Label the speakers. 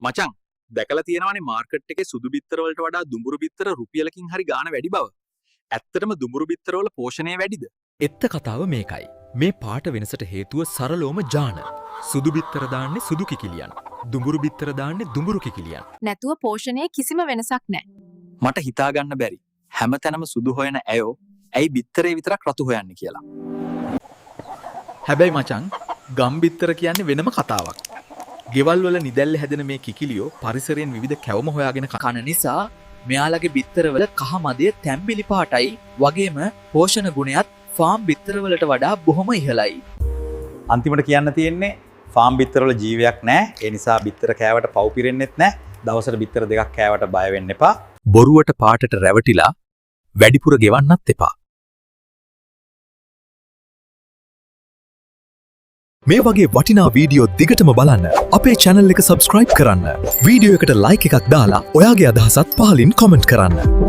Speaker 1: මචං දැකලා තියෙනවානේ මාකට් එකේ සුදු බිත්තර වලට වඩා දුඹුරු බිත්තර රුපියලකින් හරි ගාණ වැඩි බව. ඇත්තටම දුඹුරු බිත්තර වල පෝෂණය වැඩිද?
Speaker 2: එත්ත කතාව මේකයි. මේ පාට වෙනසට හේතුව සරලෝම ජාන. සුදු බිත්තර දාන්නේ සුදු කිකිලියන්. දුඹුරු බිත්තර දාන්නේ දුඹුරු කිකිලියන්.
Speaker 3: නැතුව පෝෂණයේ කිසිම වෙනසක් නැහැ.
Speaker 1: මට හිතා ගන්න බැරි. හැමතැනම සුදු හොයන ඇයෝ ඇයි බිත්තරේ විතරක් රතු හොයන්නේ කියලා.
Speaker 2: හැබැයි මචං ගම් බිත්තර කියන්නේ වෙනම කතාවක්. ගෙවල් වල නිදැල්ල හැදෙන මේ කිකිලියෝ පරිසරයෙන් විවිධ කැවුම හොයාගෙන
Speaker 4: කන නිසා මෙයාලගේ බිත්තරවල කහ මදය තැම්බිලි පාටයි වගේම පෝෂණ ගුණයත් ෆාම් බිත්තරවලට වඩා බොහොම ඉහළයි.
Speaker 5: අන්තිමට කියන්න තියෙන්නේ ෆාම් බිත්තරවල ජීවයක් නැහැ. ඒ නිසා බිත්තර කෑවට පව් පිරෙන්නෙත් නැහැ. දවසට බිත්තර දෙකක් කෑවට බය වෙන්න එපා.
Speaker 2: බොරුවට පාටට රැවටිලා වැඩිපුර ගෙවන්නත් එපා. මේ වගේ වටිනා වීඩියෝ දිගටම බලන්න අපේ channel එක subscribe කරන්න. වීඩියෝ එකට like එකක් දාලා ඔයාගේ අදහසත් පහලින් comment කරන්න.